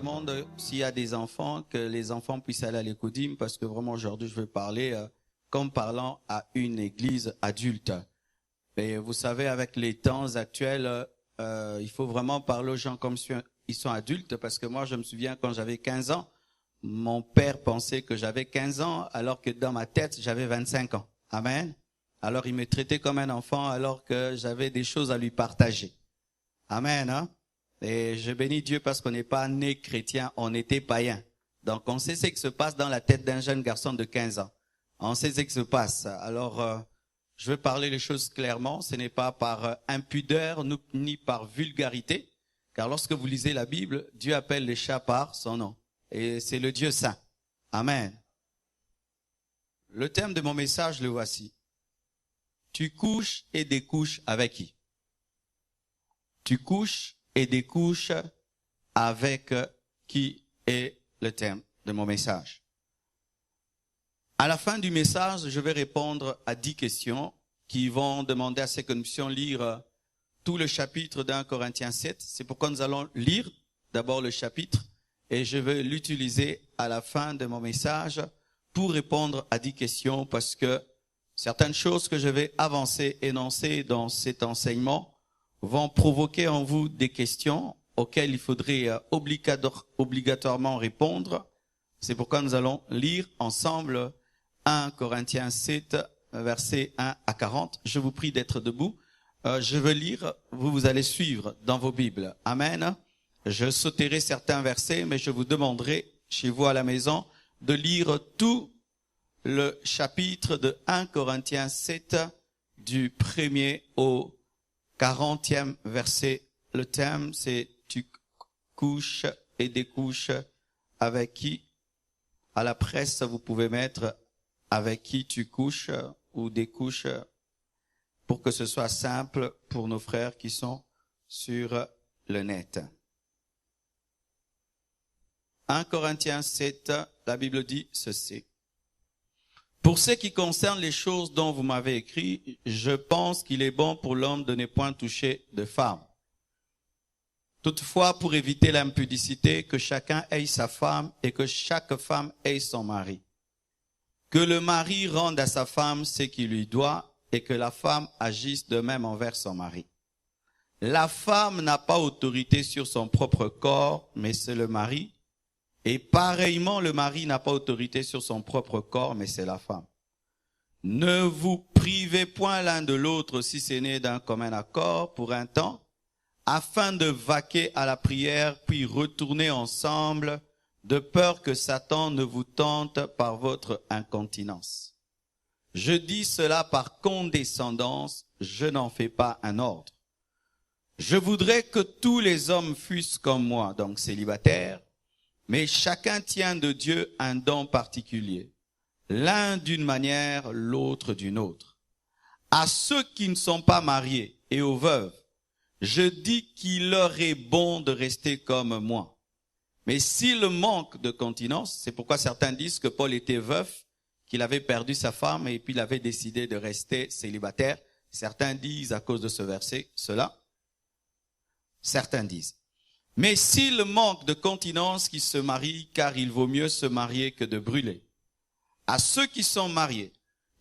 demande s'il y a des enfants, que les enfants puissent aller à l'écodime, parce que vraiment aujourd'hui je veux parler comme parlant à une église adulte. Et vous savez, avec les temps actuels, il faut vraiment parler aux gens comme si ils sont adultes, parce que moi je me souviens quand j'avais 15 ans, mon père pensait que j'avais 15 ans, alors que dans ma tête j'avais 25 ans. Amen. Alors il me traitait comme un enfant, alors que j'avais des choses à lui partager. Amen, hein? Et je bénis Dieu parce qu'on n'est pas né chrétien, on était païen. Donc on sait ce qui se passe dans la tête d'un jeune garçon de 15 ans. On sait ce qui se passe. Alors, je veux parler les choses clairement. Ce n'est pas par impudeur ni par vulgarité. Car lorsque vous lisez la Bible, Dieu appelle les chats par son nom. Et c'est le Dieu saint. Amen. Le thème de mon message, le voici. Tu couches et découches avec qui? Tu couches et découches avec qui est le thème de mon message. À la fin du message, je vais répondre à 10 questions qui vont demander à ce que nous puissions lire tout le chapitre d'1 Corinthiens 7. C'est pourquoi nous allons lire d'abord le chapitre et je vais l'utiliser à la fin de mon message pour répondre à 10 questions parce que certaines choses que je vais avancer, énoncer dans cet enseignement vont provoquer en vous des questions auxquelles il faudrait obligatoirement répondre. C'est pourquoi nous allons lire ensemble 1 Corinthiens 7, versets 1 à 40. Je vous prie d'être debout. Je veux lire, vous allez suivre dans vos Bibles. Amen. Je sauterai certains versets, mais je vous demanderai, chez vous à la maison, de lire tout le chapitre de 1 Corinthiens 7, du 1er au 40e verset. Le thème, c'est « Tu couches et découches avec qui ?» À la presse, vous pouvez mettre « Avec qui tu couches » ou « découches » pour que ce soit simple pour nos frères qui sont sur le net. 1 Corinthiens 7, la Bible dit ceci. Pour ce qui concerne les choses dont vous m'avez écrit, je pense qu'il est bon pour l'homme de ne point toucher de femme. Toutefois, pour éviter l'impudicité, que chacun ait sa femme et que chaque femme ait son mari. Que le mari rende à sa femme ce qu'il lui doit et que la femme agisse de même envers son mari. La femme n'a pas autorité sur son propre corps, mais c'est le mari. Et pareillement, le mari n'a pas autorité sur son propre corps, mais c'est la femme. Ne vous privez point l'un de l'autre si ce n'est d'un commun accord pour un temps, afin de vaquer à la prière, puis retourner ensemble, de peur que Satan ne vous tente par votre incontinence. Je dis cela par condescendance, je n'en fais pas un ordre. Je voudrais que tous les hommes fussent comme moi, donc célibataires, mais chacun tient de Dieu un don particulier, l'un d'une manière, l'autre d'une autre. À ceux qui ne sont pas mariés et aux veuves, je dis qu'il leur est bon de rester comme moi. Mais s'il manque de continence, c'est pourquoi certains disent que Paul était veuf, qu'il avait perdu sa femme et puis il avait décidé de rester célibataire. Certains disent à cause de ce verset cela. Certains disent. Mais s'il manque de continence, qu'il se marie, car il vaut mieux se marier que de brûler. À ceux qui sont mariés,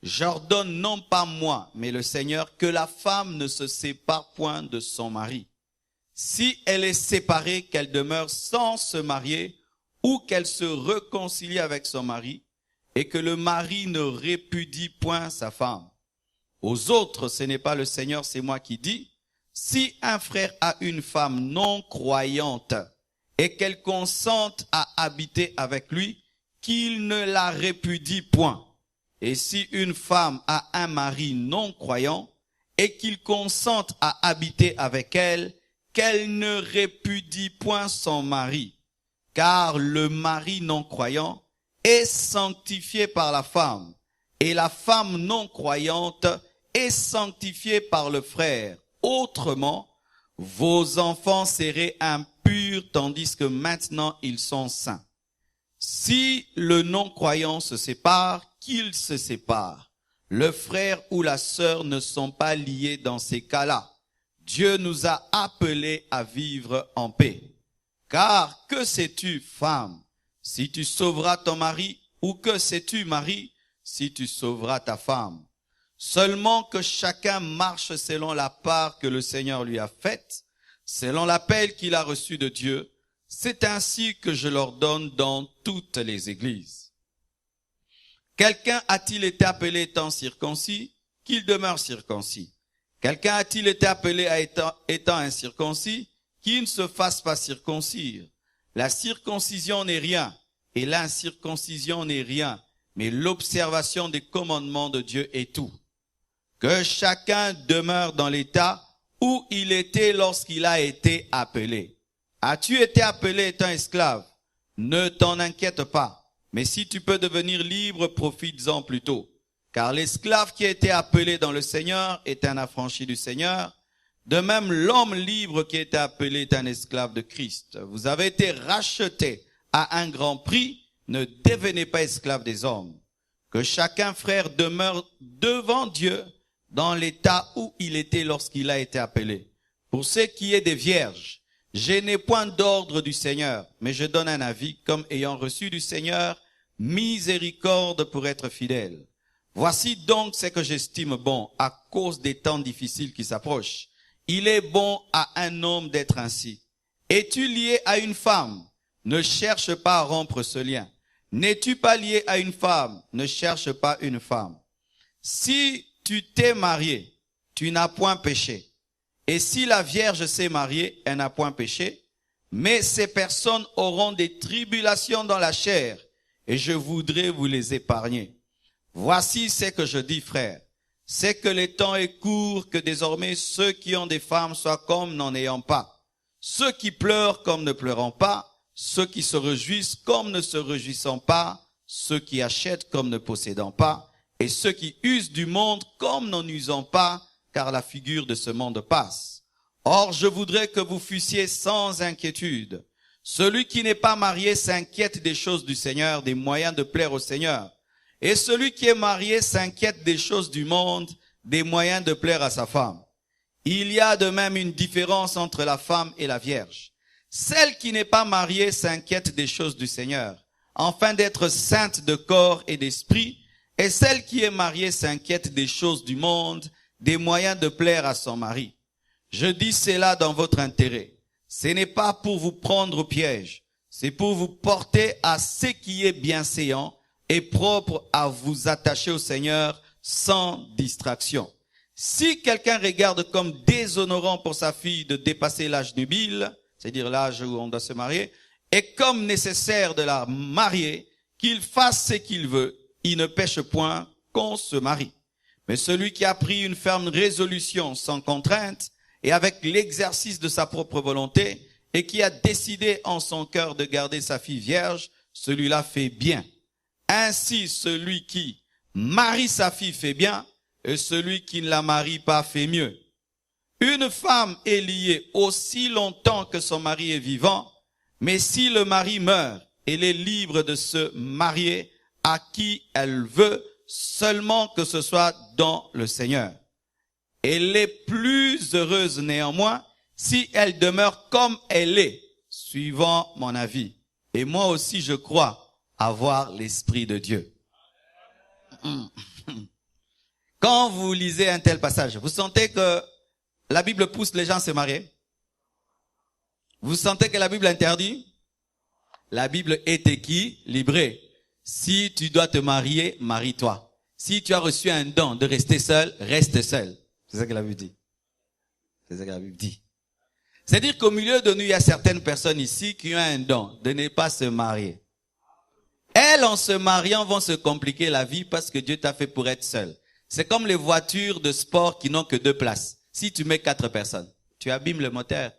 j'ordonne non pas moi, mais le Seigneur, que la femme ne se sépare point de son mari. Si elle est séparée, qu'elle demeure sans se marier, ou qu'elle se réconcilie avec son mari, et que le mari ne répudie point sa femme. Aux autres, ce n'est pas le Seigneur, c'est moi qui dis. Si un frère a une femme non croyante et qu'elle consente à habiter avec lui, qu'il ne la répudie point. Et si une femme a un mari non croyant et qu'il consente à habiter avec elle, qu'elle ne répudie point son mari. Car le mari non croyant est sanctifié par la femme et la femme non croyante est sanctifiée par le frère. Autrement, vos enfants seraient impurs tandis que maintenant ils sont saints. Si le non-croyant se sépare, qu'il se sépare. Le frère ou la sœur ne sont pas liés dans ces cas-là. Dieu nous a appelés à vivre en paix. Car que sais-tu, femme, si tu sauveras ton mari, ou que sais-tu, mari, si tu sauveras ta femme? Seulement que chacun marche selon la part que le Seigneur lui a faite, selon l'appel qu'il a reçu de Dieu. C'est ainsi que je l'ordonne dans toutes les églises. Quelqu'un a-t-il été appelé étant circoncis? Qu'il demeure circoncis. Quelqu'un a-t-il été appelé à étant incirconcis? Qu'il ne se fasse pas circoncire. La circoncision n'est rien, et l'incirconcision n'est rien, mais l'observation des commandements de Dieu est tout. Que chacun demeure dans l'état où il était lorsqu'il a été appelé. As-tu été appelé étant esclave? Ne t'en inquiète pas, mais si tu peux devenir libre, profites-en plutôt. Car l'esclave qui a été appelé dans le Seigneur est un affranchi du Seigneur. De même, l'homme libre qui a été appelé est un esclave de Christ. Vous avez été rachetés à un grand prix, ne devenez pas esclaves des hommes. Que chacun, frère, demeure devant Dieu dans l'état où il était lorsqu'il a été appelé. Pour ce qui est des vierges, je n'ai point d'ordre du Seigneur, mais je donne un avis comme ayant reçu du Seigneur miséricorde pour être fidèle. Voici donc ce que j'estime bon à cause des temps difficiles qui s'approchent. Il est bon à un homme d'être ainsi. Es-tu lié à une femme? Ne cherche pas à rompre ce lien. N'es-tu pas lié à une femme? Ne cherche pas une femme. Si tu t'es marié, tu n'as point péché. Et si la Vierge s'est mariée, elle n'a point péché. Mais ces personnes auront des tribulations dans la chair, et je voudrais vous les épargner. Voici ce que je dis, frères. C'est que le temps est court, que désormais ceux qui ont des femmes soient comme n'en ayant pas. Ceux qui pleurent comme ne pleurant pas. Ceux qui se réjouissent comme ne se réjouissant pas. Ceux qui achètent comme ne possédant pas. Et ceux qui usent du monde comme n'en usant pas, car la figure de ce monde passe. Or, je voudrais que vous fussiez sans inquiétude. Celui qui n'est pas marié s'inquiète des choses du Seigneur, des moyens de plaire au Seigneur. Et celui qui est marié s'inquiète des choses du monde, des moyens de plaire à sa femme. Il y a de même une différence entre la femme et la vierge. Celle qui n'est pas mariée s'inquiète des choses du Seigneur, afin d'être sainte de corps et d'esprit, et celle qui est mariée s'inquiète des choses du monde, des moyens de plaire à son mari. Je dis cela dans votre intérêt. Ce n'est pas pour vous prendre au piège, c'est pour vous porter à ce qui est bienséant et propre à vous attacher au Seigneur sans distraction. Si quelqu'un regarde comme déshonorant pour sa fille de dépasser l'âge nubile, c'est-à-dire l'âge où on doit se marier, et comme nécessaire de la marier, qu'il fasse ce qu'il veut, il ne pêche point qu'on se marie. Mais celui qui a pris une ferme résolution sans contrainte et avec l'exercice de sa propre volonté et qui a décidé en son cœur de garder sa fille vierge, celui-là fait bien. Ainsi, celui qui marie sa fille fait bien, et celui qui ne la marie pas fait mieux. Une femme est liée aussi longtemps que son mari est vivant, mais si le mari meurt, elle est libre de se marier à qui elle veut, seulement que ce soit dans le Seigneur. Elle est plus heureuse néanmoins si elle demeure comme elle est, suivant mon avis. Et moi aussi, je crois avoir l'Esprit de Dieu. Quand vous lisez un tel passage, vous sentez que la Bible pousse les gens à se marier? Vous sentez que la Bible interdit? La Bible est équilibrée. Si tu dois te marier, marie-toi. Si tu as reçu un don de rester seul, reste seul. C'est ça que la Bible dit. C'est ça que la Bible dit. C'est-à-dire qu'au milieu de nous, il y a certaines personnes ici qui ont un don de ne pas se marier. Elles, en se mariant, vont se compliquer la vie parce que Dieu t'a fait pour être seul. C'est comme les voitures de sport qui n'ont que 2 places. Si tu mets 4 personnes, tu abîmes le moteur.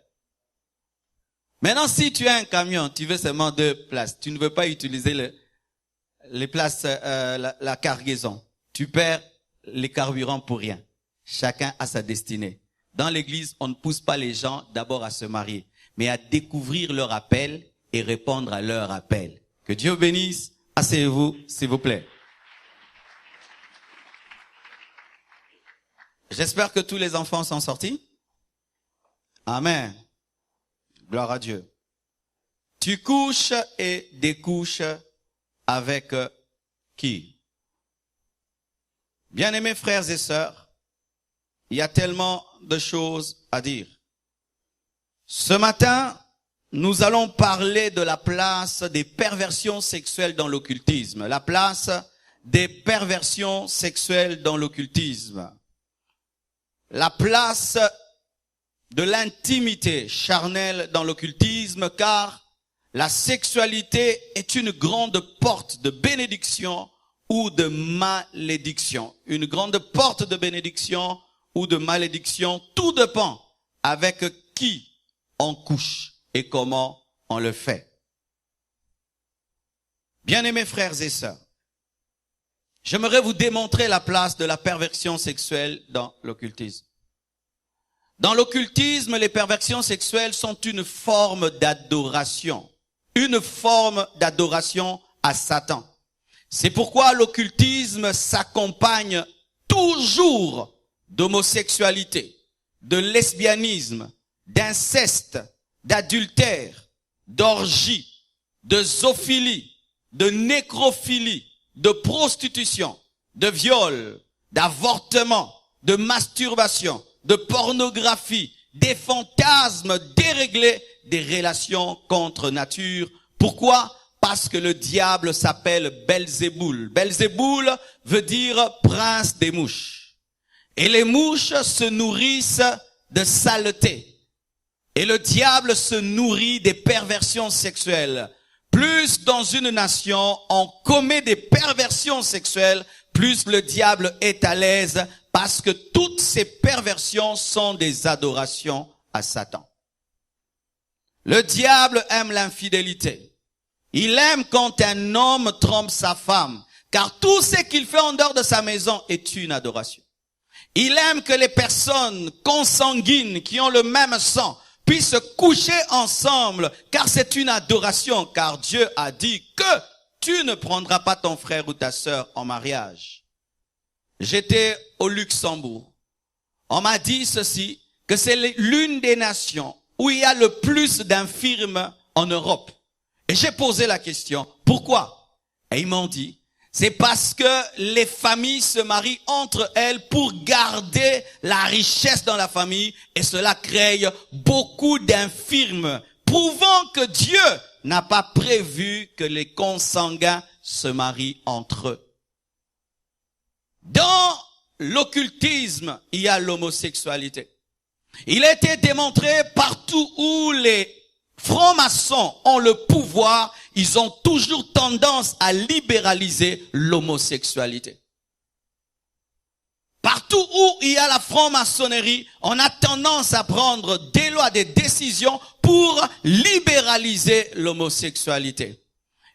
Maintenant, si tu as un camion, tu veux seulement 2 places. Tu ne veux pas utiliser les places, la cargaison. Tu perds les carburants pour rien. Chacun a sa destinée. Dans l'église, on ne pousse pas les gens d'abord à se marier, mais à découvrir leur appel et répondre à leur appel. Que Dieu bénisse. Asseyez-vous, s'il vous plaît. J'espère que tous les enfants sont sortis. Amen. Gloire à Dieu. Tu couches et découches avec qui? Bien-aimés frères et sœurs, il y a tellement de choses à dire. Ce matin, nous allons parler de la place des perversions sexuelles dans l'occultisme. La place des perversions sexuelles dans l'occultisme. La place de l'intimité charnelle dans l'occultisme, car la sexualité est une grande porte de bénédiction ou de malédiction. Une grande porte de bénédiction ou de malédiction, tout dépend avec qui on couche et comment on le fait. Bien-aimés frères et sœurs, j'aimerais vous démontrer la place de la perversion sexuelle dans l'occultisme. Dans l'occultisme, les perversions sexuelles sont une forme d'adoration. Une forme d'adoration à Satan. C'est pourquoi l'occultisme s'accompagne toujours d'homosexualité, de lesbianisme, d'inceste, d'adultère, d'orgie, de zoophilie, de nécrophilie, de prostitution, de viol, d'avortement, de masturbation, de pornographie, des fantasmes déréglés, des relations contre nature. Pourquoi? Parce que le diable s'appelle Belzéboul. Belzéboul veut dire prince des mouches. Et les mouches se nourrissent de saleté. Et le diable se nourrit des perversions sexuelles. Plus dans une nation on commet des perversions sexuelles, plus le diable est à l'aise, parce que toutes ces perversions sont des adorations à Satan. Le diable aime l'infidélité. Il aime quand un homme trompe sa femme, car tout ce qu'il fait en dehors de sa maison est une adoration. Il aime que les personnes consanguines qui ont le même sang puissent coucher ensemble, car c'est une adoration, car Dieu a dit que tu ne prendras pas ton frère ou ta sœur en mariage. J'étais au Luxembourg. On m'a dit ceci, que c'est l'une des nations où il y a le plus d'infirmes en Europe. Et j'ai posé la question, pourquoi? Et ils m'ont dit, c'est parce que les familles se marient entre elles pour garder la richesse dans la famille, et cela crée beaucoup d'infirmes, prouvant que Dieu n'a pas prévu que les consanguins se marient entre eux. Dans l'occultisme, il y a l'homosexualité. Il a été démontré partout où les francs-maçons ont le pouvoir, ils ont toujours tendance à libéraliser l'homosexualité. Partout où il y a la franc-maçonnerie, on a tendance à prendre des lois, des décisions pour libéraliser l'homosexualité.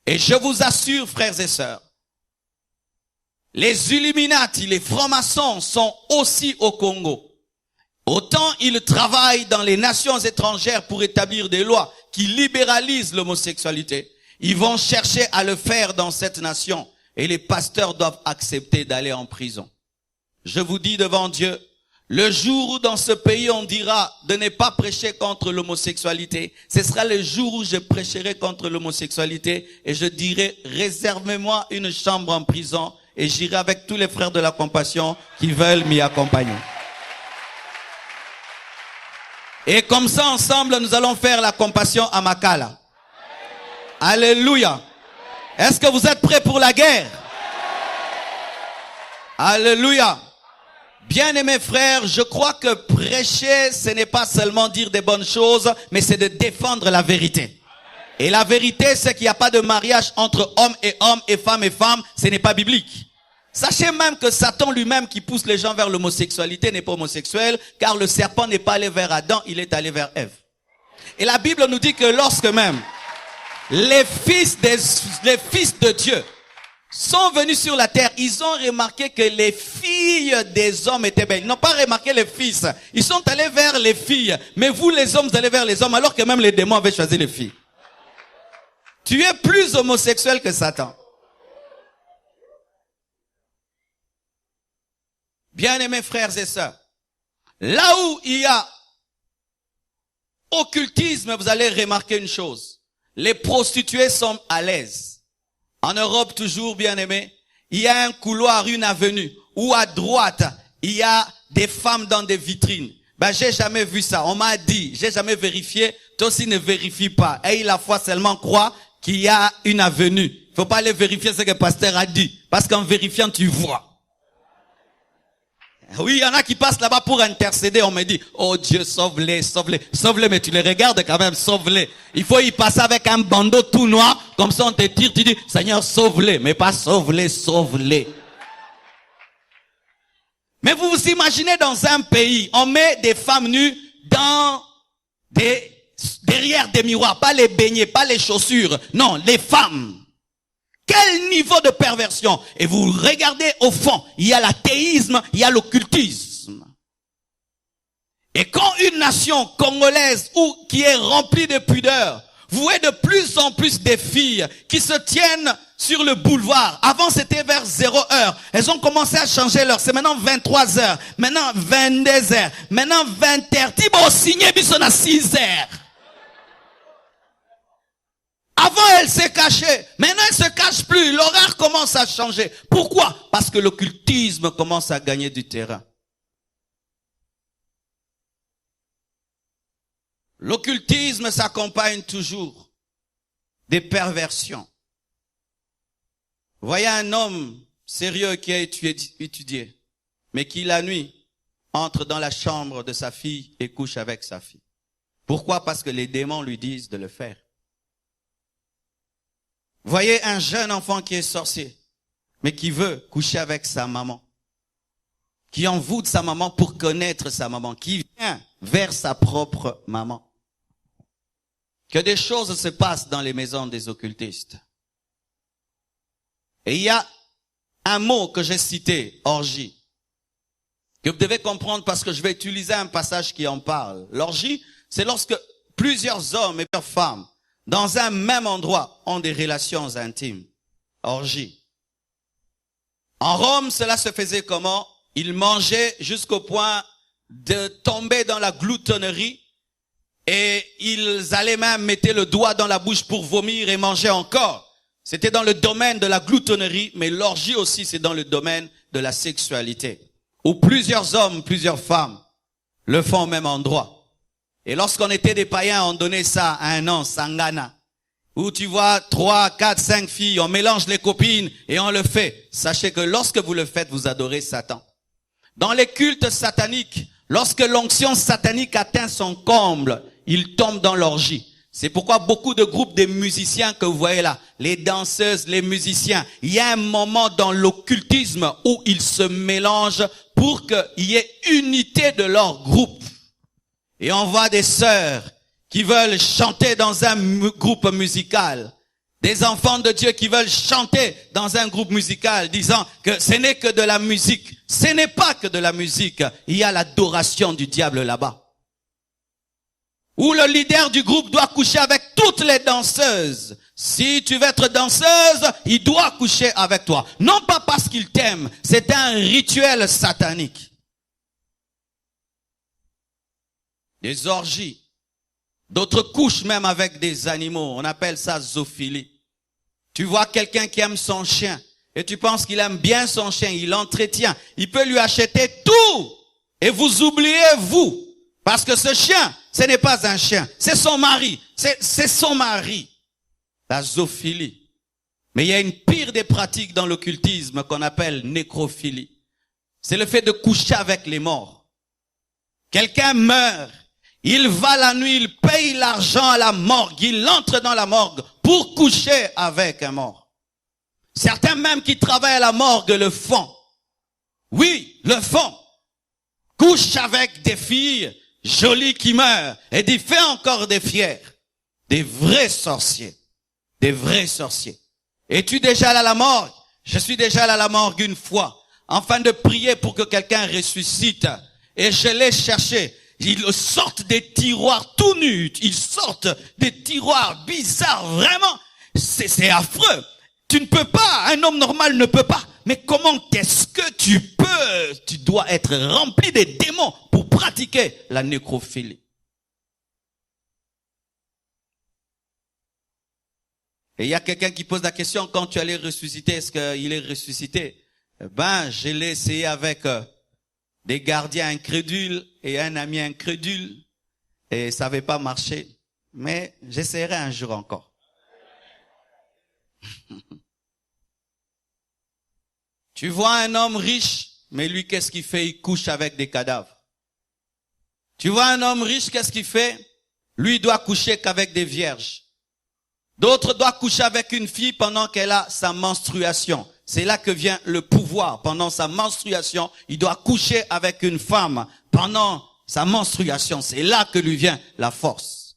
Et je vous assure, frères et sœurs, les Illuminati, les francs-maçons sont aussi au Congo. Autant ils travaillent dans les nations étrangères pour établir des lois qui libéralisent l'homosexualité, ils vont chercher à le faire dans cette nation et les pasteurs doivent accepter d'aller en prison. Je vous dis devant Dieu, le jour où dans ce pays on dira de ne pas prêcher contre l'homosexualité, ce sera le jour où je prêcherai contre l'homosexualité et je dirai réservez-moi une chambre en prison et j'irai avec tous les frères de la compassion qui veulent m'y accompagner. Et comme ça, ensemble, nous allons faire la compassion à Makala. Alléluia. Est-ce que vous êtes prêts pour la guerre? Alléluia. Bien-aimés frères, je crois que prêcher, ce n'est pas seulement dire des bonnes choses, mais c'est de défendre la vérité. Et la vérité, c'est qu'il n'y a pas de mariage entre homme, et femme, ce n'est pas biblique. Sachez même que Satan lui-même qui pousse les gens vers l'homosexualité n'est pas homosexuel, car le serpent n'est pas allé vers Adam, il est allé vers Ève. Et la Bible nous dit que lorsque même les fils de Dieu sont venus sur la terre, ils ont remarqué que les filles des hommes étaient belles. Ils n'ont pas remarqué les fils, ils sont allés vers les filles. Mais vous les hommes, vous allez vers les hommes, alors que même les démons avaient choisi les filles. Tu es plus homosexuel que Satan. Bien-aimés frères et sœurs, là où il y a occultisme, vous allez remarquer une chose. les prostituées sont à l'aise. En Europe, toujours bien aimé, il y a un couloir, une avenue, où à droite, il y a des femmes dans des vitrines. Ben, j'ai jamais vu ça. On m'a dit, j'ai jamais vérifié. Toi aussi ne vérifie pas. Aie la foi seulement croire qu'il y a une avenue. Faut pas aller vérifier ce que le pasteur a dit. Parce qu'en vérifiant, tu vois. Oui, il y en a qui passent là-bas pour intercéder. On me dit, oh Dieu, sauve-les, sauve-les. Sauve-les, mais tu les regardes quand même, sauve-les. Il faut y passer avec un bandeau tout noir. Comme ça, on te tire, tu dis, Seigneur, sauve-les. Mais pas sauve-les, sauve-les. Mais vous vous imaginez dans un pays, on met des femmes nues derrière des miroirs, pas les beignets, pas les chaussures. Non, les femmes. Quel niveau de perversion! Et vous regardez au fond, il y a l'athéisme, il y a l'occultisme. Et quand une nation congolaise qui est remplie de pudeur, vous voyez de plus en plus des filles qui se tiennent sur le boulevard. Avant, c'était vers 0h. Elles ont commencé à changer l'heure. C'est maintenant 23h. Maintenant, 22h. Maintenant, 20h. Thibaut signé, bisson à 6h. Avant, elle s'est cachée. Maintenant, elle se cache plus. L'horaire commence à changer. Pourquoi? Parce que l'occultisme commence à gagner du terrain. L'occultisme s'accompagne toujours des perversions. Voyez un homme sérieux qui a étudié, mais qui la nuit entre dans la chambre de sa fille et couche avec sa fille. Pourquoi? Parce que les démons lui disent de le faire. Voyez un jeune enfant qui est sorcier, mais qui veut coucher avec sa maman, qui envoûte sa maman pour connaître sa maman, qui vient vers sa propre maman. Que des choses se passent dans les maisons des occultistes. Et il y a un mot que j'ai cité, orgie, que vous devez comprendre parce que je vais utiliser un passage qui en parle. L'orgie, c'est lorsque plusieurs hommes et plusieurs femmes, dans un même endroit, ont des relations intimes. Orgie. En Rome, cela se faisait comment? Ils mangeaient jusqu'au point de tomber dans la gloutonnerie et ils allaient même mettre le doigt dans la bouche pour vomir et manger encore. C'était dans le domaine de la gloutonnerie, mais l'orgie aussi, c'est dans le domaine de la sexualité, où plusieurs hommes, plusieurs femmes le font au même endroit. Et lorsqu'on était des païens, on donnait ça à un an, sangana, où tu vois 3, 4, 5 filles, on mélange les copines et on le fait. Sachez que lorsque vous le faites, vous adorez Satan. Dans les cultes sataniques, lorsque l'onction satanique atteint son comble, il tombe dans l'orgie. C'est pourquoi beaucoup de groupes de musiciens que vous voyez là, les danseuses, les musiciens, il y a un moment dans l'occultisme où ils se mélangent pour qu'il y ait unité de leur groupe. Et on voit des sœurs qui veulent chanter dans un groupe musical, des enfants de Dieu qui veulent chanter dans un groupe musical, disant que ce n'est que de la musique. Ce n'est pas que de la musique, il y a l'adoration du diable là-bas. Où le leader du groupe doit coucher avec toutes les danseuses. Si tu veux être danseuse, il doit coucher avec toi. Non pas parce qu'il t'aime, c'est un rituel satanique. Des orgies. D'autres couchent même avec des animaux. On appelle ça zoophilie. Tu vois quelqu'un qui aime son chien et tu penses qu'il aime bien son chien, il l'entretient. Il peut lui acheter tout et vous oubliez vous. Parce que ce chien, ce n'est pas un chien, c'est son mari. C'est son mari. La zoophilie. Mais il y a une pire des pratiques dans l'occultisme qu'on appelle nécrophilie. C'est le fait de coucher avec les morts. Quelqu'un meurt. Il va la nuit, il paye l'argent à la morgue, il entre dans la morgue pour coucher avec un mort. Certains même qui travaillent à la morgue le font. Oui, le font. Couche avec des filles jolies qui meurent et il fait encore des fiers. Des vrais sorciers. Des vrais sorciers. Es-tu déjà allé à la morgue? Je suis déjà allé à la morgue une fois, afin de prier pour que quelqu'un ressuscite. Et je l'ai cherché. Ils sortent des tiroirs tout nus. Ils sortent des tiroirs bizarres. Vraiment, c'est affreux. Tu ne peux pas. Un homme normal ne peut pas. Mais comment est-ce que tu peux? Tu dois être rempli des démons pour pratiquer la nécrophilie. Et il y a quelqu'un qui pose la question, quand tu allais ressusciter, est-ce qu'il est ressuscité? Je l'ai essayé avec des gardiens incrédules et un ami incrédule et ça n'avait pas marché. Mais j'essaierai un jour encore. Tu vois un homme riche, mais lui, qu'est-ce qu'il fait? Il couche avec des cadavres. Tu vois un homme riche, qu'est-ce qu'il fait? Lui, il doit coucher qu'avec des vierges. D'autres doivent coucher avec une fille pendant qu'elle a sa menstruation. C'est là que vient le pouvoir. Pendant sa menstruation, il doit coucher avec une femme. Pendant sa menstruation, c'est là que lui vient la force.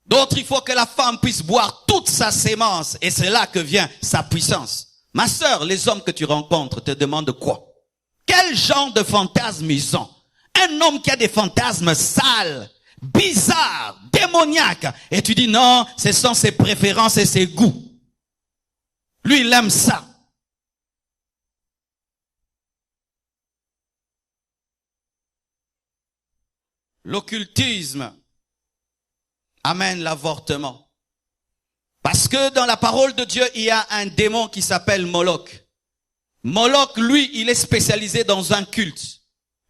D'autres, il faut que la femme puisse boire toute sa sémence. Et c'est là que vient sa puissance. Ma sœur, les hommes que tu rencontres te demandent quoi? Quel genre de fantasmes ils ont? Un homme qui a des fantasmes sales, bizarres, démoniaques. Et tu dis non, ce sont ses préférences et ses goûts. Lui, il aime ça. L'occultisme amène l'avortement. Parce que dans la parole de Dieu, il y a un démon qui s'appelle Moloch. Moloch, lui, il est spécialisé dans un culte.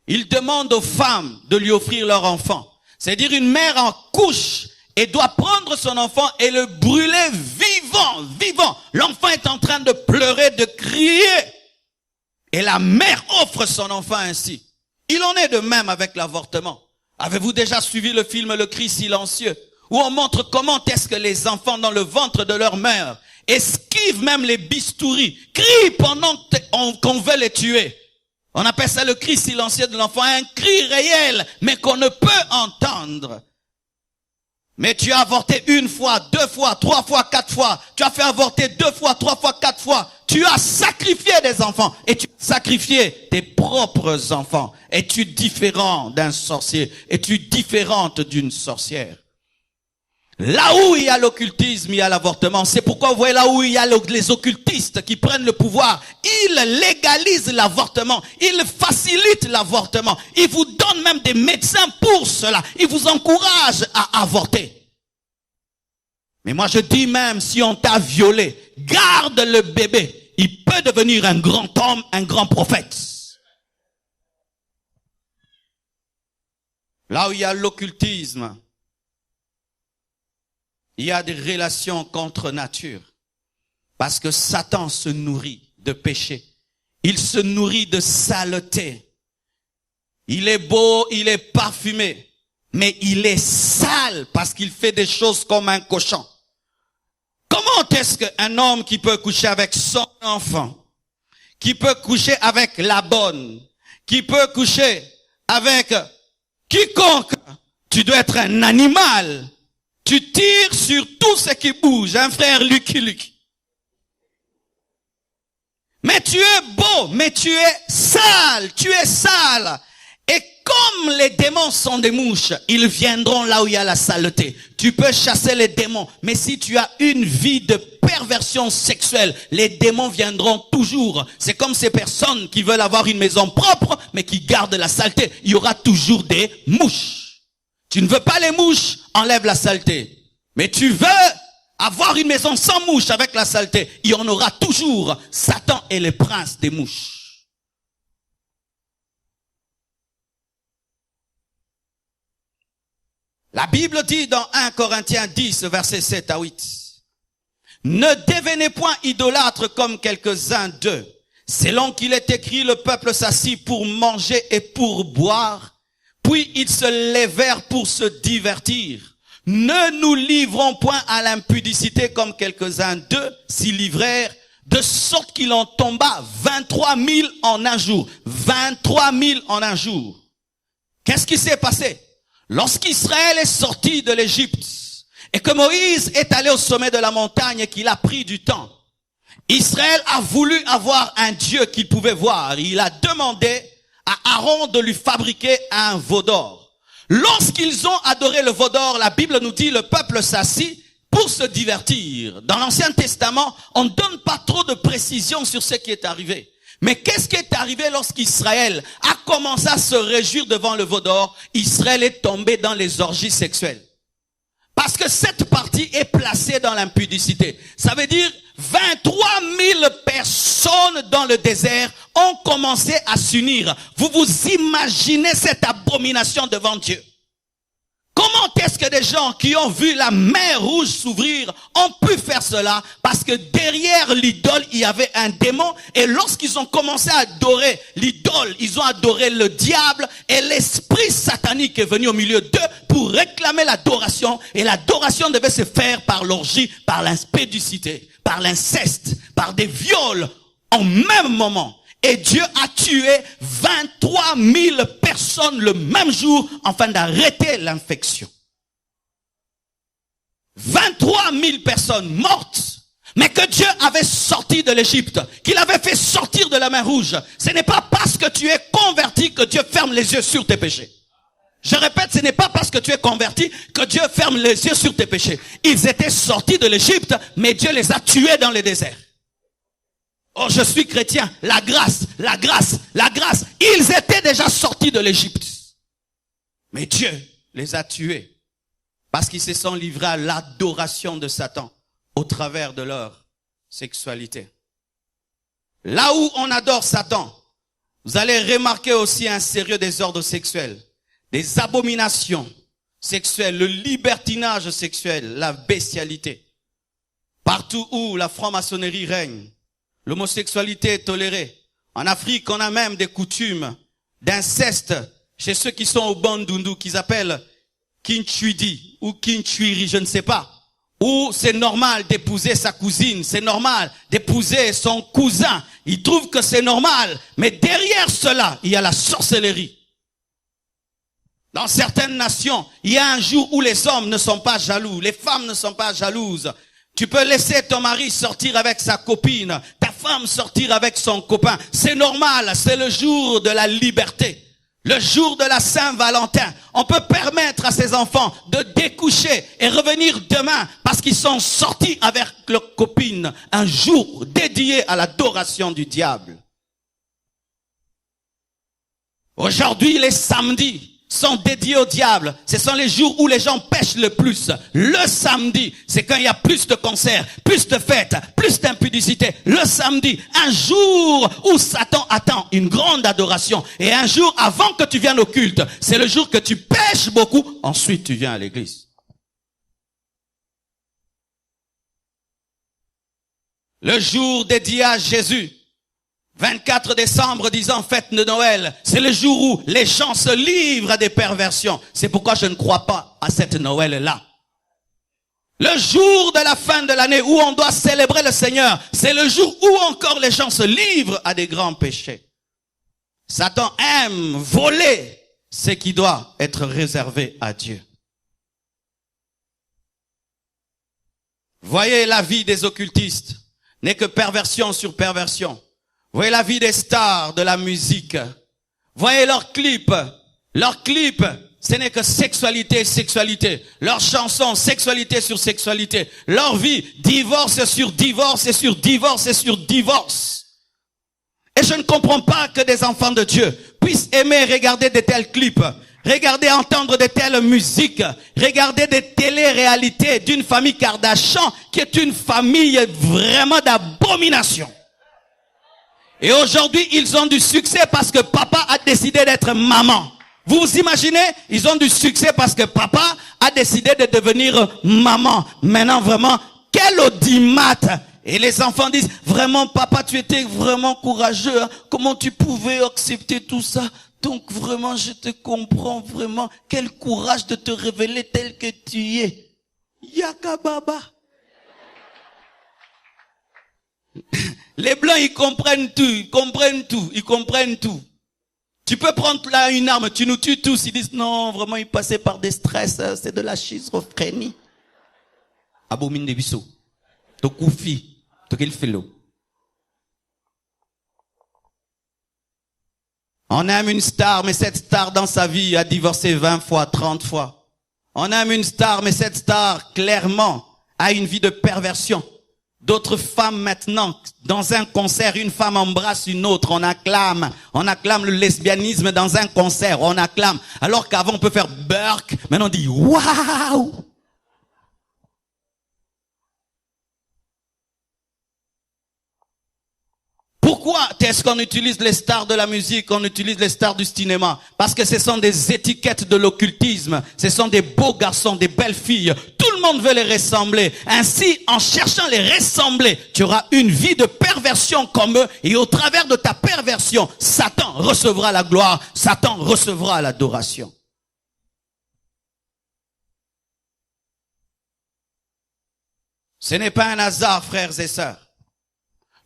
Il demande aux femmes de lui offrir leur enfant. C'est-à-dire une mère en couche et doit prendre son enfant et le brûler vivant. L'enfant est en train de pleurer, de crier. Et la mère offre son enfant ainsi. Il en est de même avec l'avortement. Avez-vous déjà suivi le film Le Cri silencieux, où on montre comment est-ce que les enfants dans le ventre de leur mère esquivent même les bistouris, crient pendant qu'on veut les tuer. On appelle ça le cri silencieux de l'enfant, un cri réel, mais qu'on ne peut entendre. Mais tu as avorté une fois, 2 fois, 3 fois, 4 fois. Tu as fait avorter 2 fois, 3 fois, 4 fois. Tu as sacrifié des enfants. Et tu as sacrifié tes propres enfants. Es-tu différent d'un sorcier? Es-tu différente d'une sorcière? Là où il y a l'occultisme, il y a l'avortement. C'est pourquoi vous voyez là où il y a les occultistes qui prennent le pouvoir. Ils légalisent l'avortement. Ils facilitent l'avortement. Ils vous donnent même des médecins pour cela. Ils vous encouragent à avorter. Mais moi je dis même, si on t'a violé, garde le bébé. Il peut devenir un grand homme, un grand prophète. Là où il y a l'occultisme, il y a des relations contre nature. Parce que Satan se nourrit de péché. Il se nourrit de saleté. Il est beau, il est parfumé. Mais il est sale parce qu'il fait des choses comme un cochon. Comment est-ce qu'un homme qui peut coucher avec son enfant, qui peut coucher avec la bonne, qui peut coucher avec quiconque, tu dois être un animal. Tu tires sur tout ce qui bouge, un frère Lucky Luke. Mais tu es beau, mais tu es sale, Et comme les démons sont des mouches, ils viendront là où il y a la saleté. Tu peux chasser les démons, mais si tu as une vie de perversion sexuelle, les démons viendront toujours. C'est comme ces personnes qui veulent avoir une maison propre, mais qui gardent la saleté. Il y aura toujours des mouches. Tu ne veux pas les mouches, enlève la saleté. Mais tu veux avoir une maison sans mouches avec la saleté, il y en aura toujours. Satan est le prince des mouches. La Bible dit dans 1 Corinthiens 10, versets 7 à 8. Ne devenez point idolâtres comme quelques-uns d'eux. Selon qu'il est écrit, le peuple s'assit pour manger et pour boire. Puis ils se levèrent pour se divertir. Ne nous livrons point à l'impudicité comme quelques-uns d'eux s'y livrèrent, de sorte qu'il en tomba 23 000 en un jour. 23 000 en un jour. Qu'est-ce qui s'est passé? Lorsqu'Israël est sorti de l'Égypte et que Moïse est allé au sommet de la montagne et qu'il a pris du temps, Israël a voulu avoir un Dieu qu'il pouvait voir. Il a demandé à Aaron de lui fabriquer un veau d'or. Lorsqu'ils ont adoré le veau d'or, la Bible nous dit le peuple s'assit pour se divertir. Dans l'Ancien Testament, on ne donne pas trop de précisions sur ce qui est arrivé. Mais qu'est-ce qui est arrivé lorsqu'Israël a commencé à se réjouir devant le veau d'or? Israël est tombé dans les orgies sexuelles. Parce que cette partie est placée dans l'impudicité. Ça veut dire 23 000 personnes dans le désert ont commencé à s'unir. Vous vous imaginez cette abomination devant Dieu? Comment est-ce que des gens qui ont vu la mer rouge s'ouvrir ont pu faire cela? Parce que derrière l'idole, il y avait un démon. Et lorsqu'ils ont commencé à adorer l'idole, ils ont adoré le diable. Et l'esprit satanique est venu au milieu d'eux pour réclamer l'adoration. Et l'adoration devait se faire par l'orgie, par l'impudicité, par l'inceste, par des viols en même moment. Et Dieu a tué 23 000 personnes le même jour afin d'arrêter l'infection. 23 000 personnes mortes, mais que Dieu avait sorti de l'Égypte, qu'il avait fait sortir de la mer rouge. Ce n'est pas parce que tu es converti que Dieu ferme les yeux sur tes péchés. Je répète, ce n'est pas parce que tu es converti que Dieu ferme les yeux sur tes péchés. Ils étaient sortis de l'Égypte, mais Dieu les a tués dans le désert. Oh, je suis chrétien. La grâce, la grâce, la grâce. Ils étaient déjà sortis de l'Égypte. Mais Dieu les a tués parce qu'ils se sont livrés à l'adoration de Satan au travers de leur sexualité. Là où on adore Satan, vous allez remarquer aussi un sérieux désordre sexuel, des abominations sexuelles, le libertinage sexuel, la bestialité. Partout où la franc-maçonnerie règne, l'homosexualité est tolérée. En Afrique, on a même des coutumes d'inceste chez ceux qui sont au Bandundu, qu'ils appellent Kinchuidi ou Kinchuiri, je ne sais pas. Où c'est normal d'épouser sa cousine, c'est normal d'épouser son cousin. Ils trouvent que c'est normal, mais derrière cela, il y a la sorcellerie. Dans certaines nations, il y a un jour où les hommes ne sont pas jaloux, les femmes ne sont pas jalouses. Tu peux laisser ton mari sortir avec sa copine, ta femme sortir avec son copain. C'est normal, c'est le jour de la liberté. Le jour de la Saint-Valentin. On peut permettre à ses enfants de découcher et revenir demain parce qu'ils sont sortis avec leur copine. Un jour dédié à l'adoration du diable. Aujourd'hui, les samedis sont dédiés au diable. Ce sont les jours où les gens pêchent le plus. Le samedi, c'est quand il y a plus de concerts, plus de fêtes, plus d'impudicité. Le samedi, un jour où Satan attend une grande adoration. Et un jour avant que tu viennes au culte, c'est le jour que tu pêches beaucoup. Ensuite, tu viens à l'église. Le jour dédié à Jésus. 24 décembre, disant fête de Noël, c'est le jour où les gens se livrent à des perversions. C'est pourquoi je ne crois pas à cette Noël-là. Le jour de la fin de l'année où on doit célébrer le Seigneur, c'est le jour où encore les gens se livrent à des grands péchés. Satan aime voler ce qui doit être réservé à Dieu. Voyez, la vie des occultistes n'est que perversion sur perversion. Voyez la vie des stars de la musique. Voyez leurs clips. Leurs clips, ce n'est que sexualité, sexualité. Leurs chansons, sexualité sur sexualité. Leur vie, divorce sur divorce et sur divorce et sur divorce. Et je ne comprends pas que des enfants de Dieu puissent aimer regarder de tels clips, regarder, entendre de telles musiques, regarder des télé-réalités d'une famille Kardashian qui est une famille vraiment d'abomination. Et aujourd'hui, ils ont du succès parce que papa a décidé d'être maman. Vous vous imaginez? Ils ont du succès parce que papa a décidé de devenir maman. Maintenant, vraiment, quel audimat! Et les enfants disent, vraiment, papa, tu étais vraiment courageux. Hein? Comment tu pouvais accepter tout ça? Donc, vraiment, je te comprends vraiment. Quel courage de te révéler tel que tu es. Yaka baba. Les blancs, ils comprennent tout, ils comprennent tout, ils comprennent tout. Tu peux prendre là une arme, tu nous tues tous. Ils disent, non, vraiment, ils passaient par des stress, c'est de la schizophrénie. Abomine de biso. Tokoufi. Tokel felo. On aime une star, mais cette star dans sa vie a divorcé 20 fois, 30 fois. On aime une star, mais cette star, clairement, a une vie de perversion. D'autres femmes maintenant, dans un concert, une femme embrasse une autre, on acclame le lesbianisme dans un concert, on acclame. Alors qu'avant on peut faire burk, maintenant on dit waouh. Pourquoi est-ce qu'on utilise les stars de la musique, on utilise les stars du cinéma? Parce que ce sont des étiquettes de l'occultisme. Ce sont des beaux garçons, des belles filles. Tout le monde veut les ressembler. Ainsi, en cherchant à les ressembler, tu auras une vie de perversion comme eux. Et au travers de ta perversion, Satan recevra la gloire. Satan recevra l'adoration. Ce n'est pas un hasard, frères et sœurs.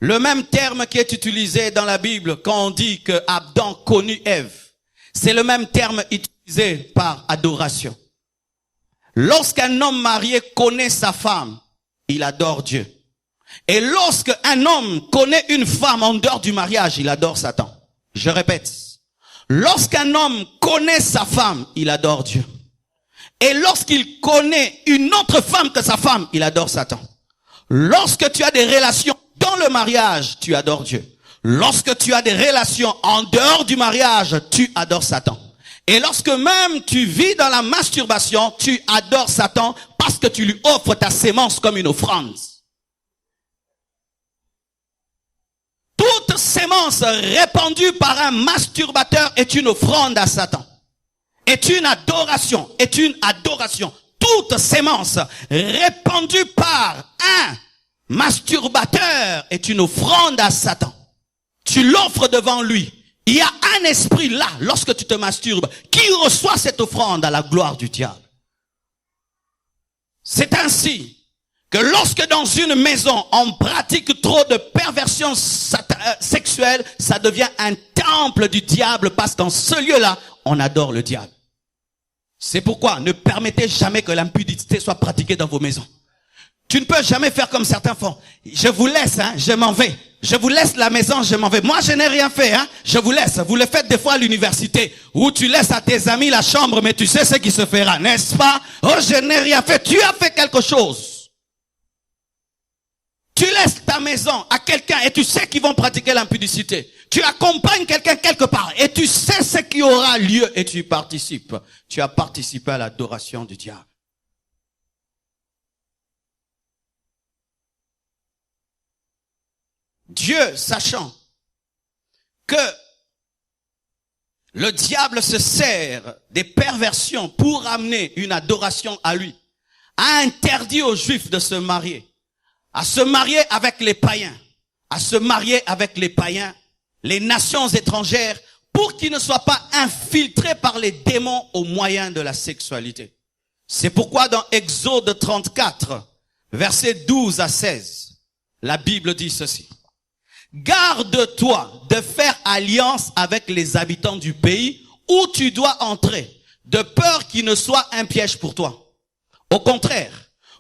Le même terme qui est utilisé dans la Bible quand on dit que Adam connut Ève, c'est le même terme utilisé par adoration. Lorsqu'un homme marié connaît sa femme, il adore Dieu. Et lorsqu'un homme connaît une femme en dehors du mariage, il adore Satan. Je répète. Lorsqu'un homme connaît sa femme, il adore Dieu. Et lorsqu'il connaît une autre femme que sa femme, il adore Satan. Lorsque tu as des relations dans le mariage, tu adores Dieu. Lorsque tu as des relations en dehors du mariage, tu adores Satan. Et lorsque même tu vis dans la masturbation, tu adores Satan parce que tu lui offres ta sémence comme une offrande. Toute sémence répandue par un masturbateur est une offrande à Satan. Est une adoration. Est une adoration. Toute sémence répandue par un masturbateur est une offrande à Satan. Tu l'offres devant lui. Il y a un esprit là, lorsque tu te masturbes, qui reçoit cette offrande à la gloire du diable. C'est ainsi que lorsque dans une maison, on pratique trop de perversion sexuelle, ça devient un temple du diable parce qu'en ce lieu-là, on adore le diable. C'est pourquoi ne permettez jamais que l'impudicité soit pratiquée dans vos maisons. Tu ne peux jamais faire comme certains font. Je vous laisse, je m'en vais. Je vous laisse la maison, je m'en vais. Moi, je n'ai rien fait, je vous laisse. Vous le faites des fois à l'université, où tu laisses à tes amis la chambre, mais tu sais ce qui se fera, n'est-ce pas? Oh, je n'ai rien fait. Tu as fait quelque chose. Tu laisses ta maison à quelqu'un et tu sais qu'ils vont pratiquer l'impudicité. Tu accompagnes quelqu'un quelque part et tu sais ce qui aura lieu et tu y participes. Tu as participé à l'adoration du diable. Dieu, sachant que le diable se sert des perversions pour amener une adoration à lui, a interdit aux Juifs de se marier, à se marier avec les païens, à se marier avec les païens, les nations étrangères, pour qu'ils ne soient pas infiltrés par les démons au moyen de la sexualité. C'est pourquoi dans Exode 34, versets 12 à 16, la Bible dit ceci. Garde-toi de faire alliance avec les habitants du pays où tu dois entrer, de peur qu'il ne soit un piège pour toi. Au contraire,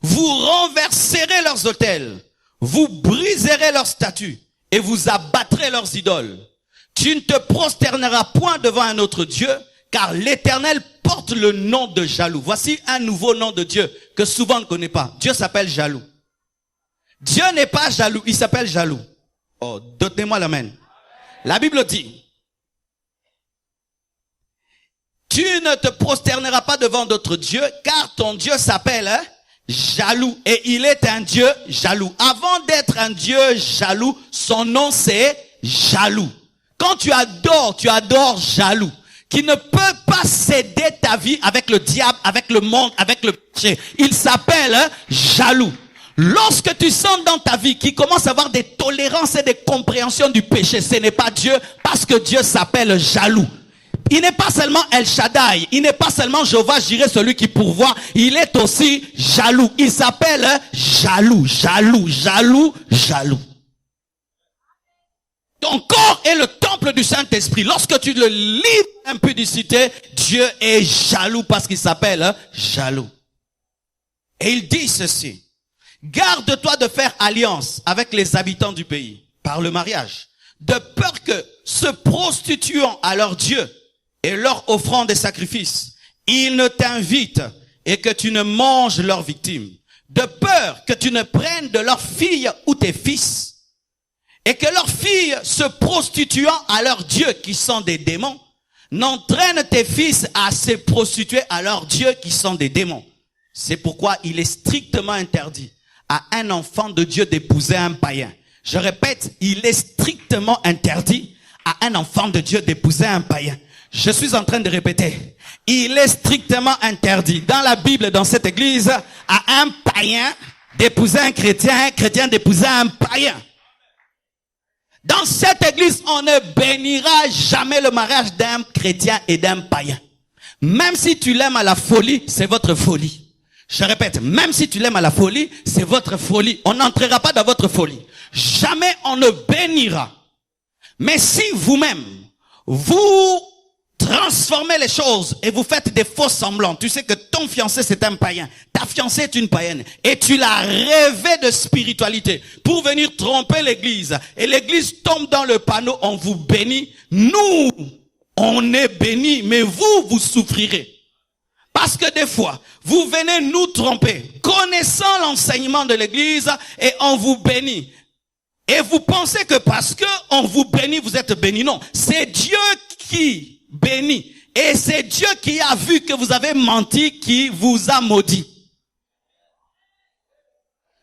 vous renverserez leurs autels, vous briserez leurs statues et vous abattrez leurs idoles. Tu ne te prosterneras point devant un autre Dieu, car l'Éternel porte le nom de jaloux. Voici un nouveau nom de Dieu que souvent on ne connaît pas. Dieu s'appelle jaloux. Dieu n'est pas jaloux, il s'appelle jaloux. Oh, donnez-moi l'amen. La Bible dit, tu ne te prosterneras pas devant d'autres dieux, car ton Dieu s'appelle jaloux. Et il est un Dieu jaloux. Avant d'être un Dieu jaloux, son nom c'est jaloux. Quand tu adores jaloux, qui ne peut pas céder ta vie avec le diable, avec le monde, avec le péché. Il s'appelle jaloux. Lorsque tu sens dans ta vie qu'il commence à avoir des tolérances et des compréhensions du péché, ce n'est pas Dieu, parce que Dieu s'appelle jaloux. Il n'est pas seulement El Shaddai, il n'est pas seulement Jéhovah Jireh, celui qui pourvoit, il est aussi jaloux. Il s'appelle jaloux, jaloux, jaloux, jaloux. Ton corps est le temple du Saint-Esprit. Lorsque tu le livres d'impudicité, Dieu est jaloux parce qu'il s'appelle jaloux. Et il dit ceci. Garde-toi de faire alliance avec les habitants du pays par le mariage, de peur que, se prostituant à leur Dieu et leur offrant des sacrifices, ils ne t'invitent et que tu ne manges leurs victimes, de peur que tu ne prennes de leurs filles ou tes fils, et que leurs filles, se prostituant à leurs dieux qui sont des démons, n'entraînent tes fils à se prostituer à leurs dieux qui sont des démons. C'est pourquoi il est strictement interdit à un enfant de Dieu d'épouser un païen. Je répète, il est strictement interdit à un enfant de Dieu d'épouser un païen. Je suis en train de répéter. Il est strictement interdit dans la Bible, dans cette église, à un païen d'épouser un chrétien d'épouser un païen. Dans cette église, on ne bénira jamais le mariage d'un chrétien et d'un païen. Même si tu l'aimes à la folie, c'est votre folie. Je répète, même si tu l'aimes à la folie, c'est votre folie. On n'entrera pas dans votre folie. Jamais on ne bénira. Mais si vous-même, vous transformez les choses et vous faites des faux semblants, tu sais que ton fiancé c'est un païen, ta fiancée est une païenne, et tu l'as rêvé de spiritualité pour venir tromper l'église, et l'église tombe dans le panneau, on vous bénit, nous, on est bénis, mais vous, vous souffrirez. Parce que des fois, vous venez nous tromper, connaissant l'enseignement de l'église, et on vous bénit. Et vous pensez que parce que on vous bénit, vous êtes bénis. Non, c'est Dieu qui bénit. Et c'est Dieu qui a vu que vous avez menti, qui vous a maudit.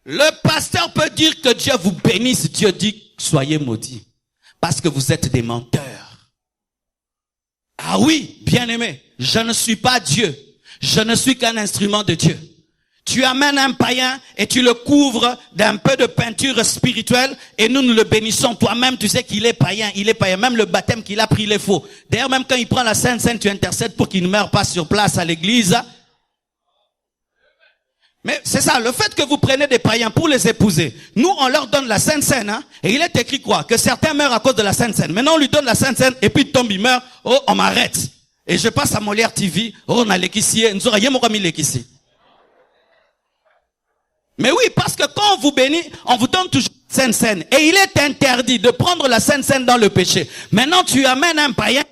Le pasteur peut dire que Dieu vous bénisse. Dieu dit, soyez maudits. Parce que vous êtes des menteurs. Ah oui, bien-aimé, je ne suis pas Dieu. Je ne suis qu'un instrument de Dieu. Tu amènes un païen et tu le couvres d'un peu de peinture spirituelle et nous le bénissons. Toi-même, tu sais qu'il est païen. Il est païen. Même le baptême qu'il a pris, il est faux. D'ailleurs, même quand il prend la Sainte Seine, tu intercèdes pour qu'il ne meure pas sur place à l'église. Mais c'est ça, le fait que vous prenez des païens pour les épouser. Nous, on leur donne la Sainte Seine, hein, et il est écrit quoi? Que certains meurent à cause de la Sainte Seine. Maintenant, on lui donne la Sainte Seine et puis il tombe, il meurt. Oh, on m'arrête. Et je passe à Molière TV. Oh, on a l'équissier. Nous aurions mis l'équissier. Mais oui, parce que quand on vous bénit, on vous donne toujours la Sainte Seine. Et il est interdit de prendre la Sainte Seine dans le péché. Maintenant, tu amènes un païen,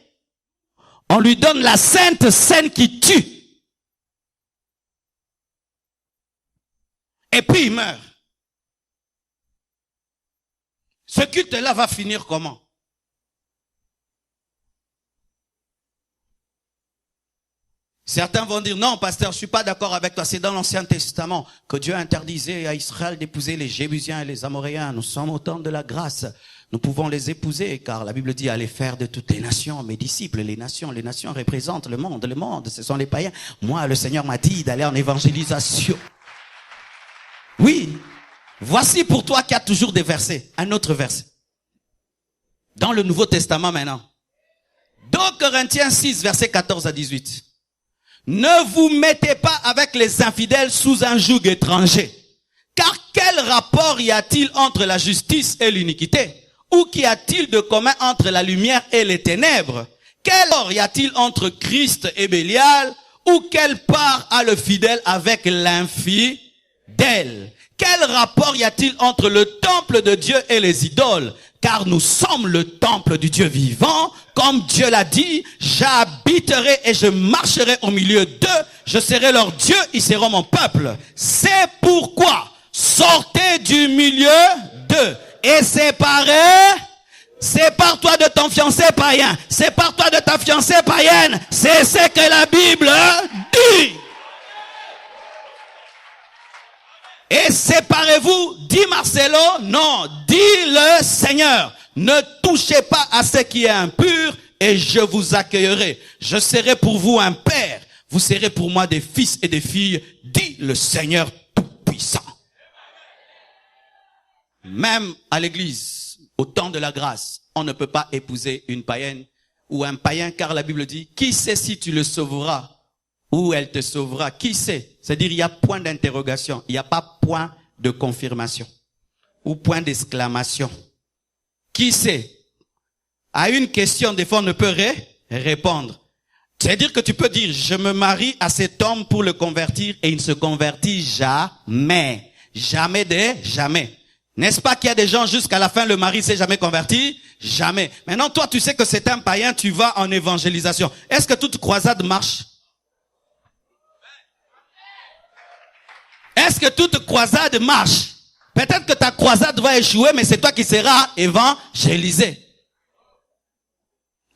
on lui donne la Sainte Seine qui tue. Et puis il meurt. Ce culte-là va finir comment? Certains vont dire, non, pasteur, je suis pas d'accord avec toi. C'est dans l'Ancien Testament que Dieu interdisait à Israël d'épouser les Jébusiens et les Amoréens. Nous sommes au temps de la grâce. Nous pouvons les épouser, car la Bible dit, allez faire de toutes les nations mes disciples. Les nations représentent le monde, ce sont les païens. Moi, le Seigneur m'a dit d'aller en évangélisation. Oui, voici pour toi qu'il y a toujours des versets. Un autre verset. Dans le Nouveau Testament maintenant. 2 Corinthiens 6, versets 14 à 18. Ne vous mettez pas avec les infidèles sous un joug étranger. Car quel rapport y a-t-il entre la justice et l'iniquité? Ou qu'y a-t-il de commun entre la lumière et les ténèbres? Quel rapport y a-t-il entre Christ et Bélial? Ou quelle part a le fidèle avec l'infidèle? Quel rapport y a-t-il entre le temple de Dieu et les idoles? Car nous sommes le temple du Dieu vivant, comme Dieu l'a dit, j'habiterai et je marcherai au milieu d'eux, je serai leur Dieu, ils seront mon peuple. C'est pourquoi, sortez du milieu d'eux et sépare-toi de ton fiancé païen, sépare-toi de ta fiancée païenne, c'est ce que la Bible dit. Et séparez-vous, dit Marcelo, non, dit le Seigneur. Ne touchez pas à ce qui est impur et je vous accueillerai. Je serai pour vous un père. Vous serez pour moi des fils et des filles, dit le Seigneur Tout-Puissant. Même à l'église, au temps de la grâce, on ne peut pas épouser une païenne ou un païen, car la Bible dit, qui sait si tu le sauveras ou elle te sauvera? Qui sait? C'est-à-dire, il y a point d'interrogation, il n'y a pas point de confirmation ou point d'exclamation. Qui sait? À une question, des fois, on ne peut répondre. C'est-à-dire que tu peux dire, je me marie à cet homme pour le convertir et il ne se convertit jamais. Jamais de jamais. N'est-ce pas qu'il y a des gens jusqu'à la fin, le mari s'est jamais converti? Jamais. Maintenant, toi, tu sais que c'est un païen, tu vas en évangélisation. Est-ce que toute croisade marche? Est-ce que toute croisade marche? Peut-être que ta croisade va échouer, mais c'est toi qui seras évangélisé.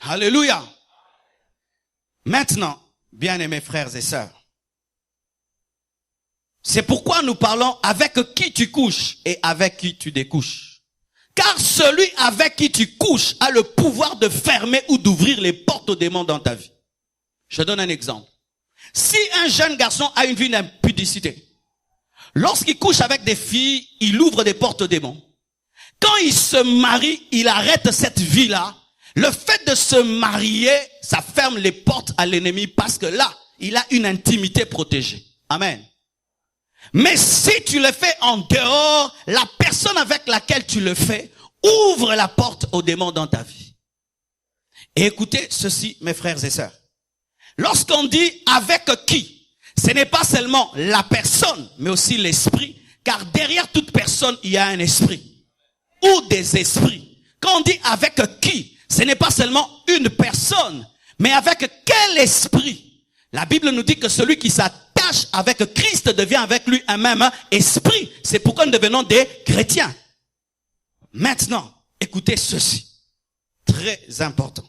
Alléluia. Maintenant, bien-aimés frères et sœurs, c'est pourquoi nous parlons avec qui tu couches et avec qui tu découches. Car celui avec qui tu couches a le pouvoir de fermer ou d'ouvrir les portes aux démons dans ta vie. Je donne un exemple. Si un jeune garçon a une vie d'impudicité, lorsqu'il couche avec des filles, il ouvre des portes aux démons. Quand il se marie, il arrête cette vie-là. Le fait de se marier, ça ferme les portes à l'ennemi parce que là, il a une intimité protégée. Amen. Mais si tu le fais en dehors, la personne avec laquelle tu le fais ouvre la porte aux démons dans ta vie. Et écoutez ceci, mes frères et sœurs. Lorsqu'on dit avec qui, ce n'est pas seulement la personne, mais aussi l'esprit, car derrière toute personne, il y a un esprit ou des esprits. Quand on dit avec qui, ce n'est pas seulement une personne, mais avec quel esprit? La Bible nous dit que celui qui s'attache avec Christ devient avec lui un même esprit. C'est pourquoi nous devenons des chrétiens. Maintenant, écoutez ceci. Très important.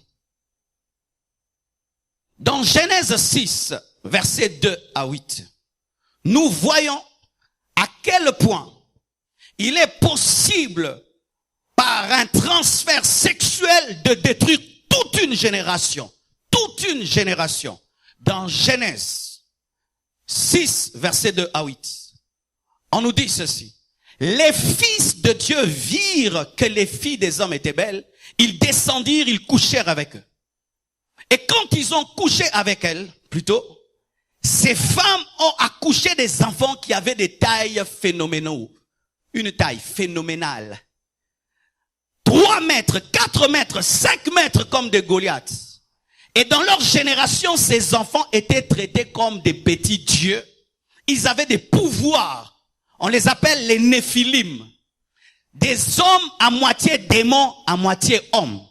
Dans Genèse 6, versets 2 à 8, nous voyons à quel point il est possible par un transfert sexuel de détruire toute une génération. Toute une génération. Dans Genèse 6, versets 2 à 8, on nous dit ceci. Les fils de Dieu virent que les filles des hommes étaient belles. Ils descendirent, ils couchèrent avec eux. Et quand ils ont couché avec elles, plutôt, ces femmes ont accouché des enfants qui avaient des tailles phénoménales. Une taille phénoménale. 3 mètres, 4 mètres, 5 mètres comme des Goliaths. Et dans leur génération, ces enfants étaient traités comme des petits dieux. Ils avaient des pouvoirs. On les appelle les Néphilim. Des hommes à moitié démons, à moitié hommes.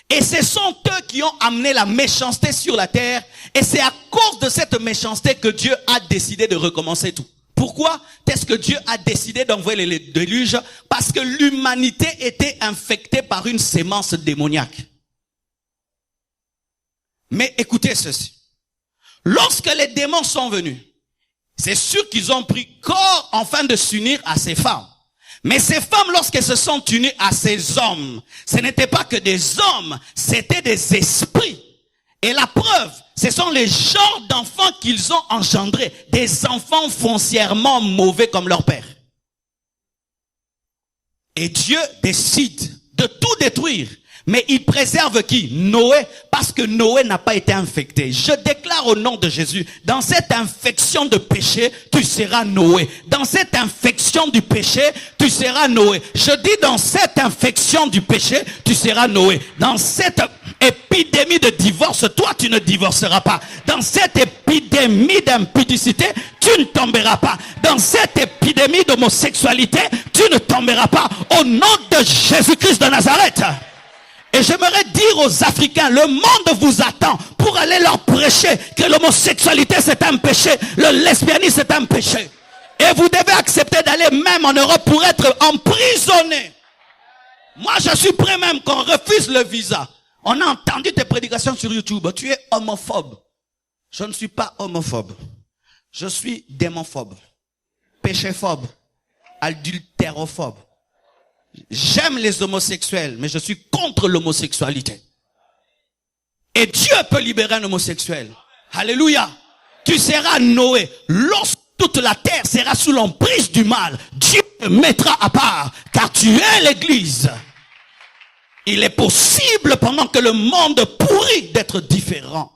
Et ce sont eux qui ont amené la méchanceté sur la terre. Et c'est à cause de cette méchanceté que Dieu a décidé de recommencer tout. Pourquoi est-ce que Dieu a décidé d'envoyer les déluges? Parce que l'humanité était infectée par une sémence démoniaque. Mais écoutez ceci. Lorsque les démons sont venus, c'est sûr qu'ils ont pris corps afin de s'unir à ces femmes. Mais ces femmes, lorsqu'elles se sont unies à ces hommes, ce n'était pas que des hommes, c'était des esprits. Et la preuve, ce sont les genres d'enfants qu'ils ont engendrés. Des enfants foncièrement mauvais comme leur père. Et Dieu décide de tout détruire. Mais il préserve qui? Noé, parce que Noé n'a pas été infecté. Je déclare au nom de Jésus, dans cette infection de péché, tu seras Noé. Dans cette infection du péché, tu seras Noé. Je dis dans cette infection du péché, tu seras Noé. Dans cette épidémie de divorce, toi tu ne divorceras pas. Dans cette épidémie d'impudicité, tu ne tomberas pas. Dans cette épidémie d'homosexualité, tu ne tomberas pas. Au nom de Jésus-Christ de Nazareth. Et j'aimerais dire aux Africains, le monde vous attend pour aller leur prêcher que l'homosexualité c'est un péché, le lesbianisme c'est un péché. Et vous devez accepter d'aller même en Europe pour être emprisonné. Moi je suis prêt même qu'on refuse le visa. On a entendu tes prédications sur YouTube, tu es homophobe. Je ne suis pas homophobe. Je suis démonphobe, péchéphobe, adultérophobe. J'aime les homosexuels, mais je suis contre l'homosexualité. Et Dieu peut libérer un homosexuel. Alléluia. Tu seras Noé. Lorsque toute la terre sera sous l'emprise du mal, Dieu te mettra à part, car tu es l'église. Il est possible pendant que le monde pourrit d'être différent.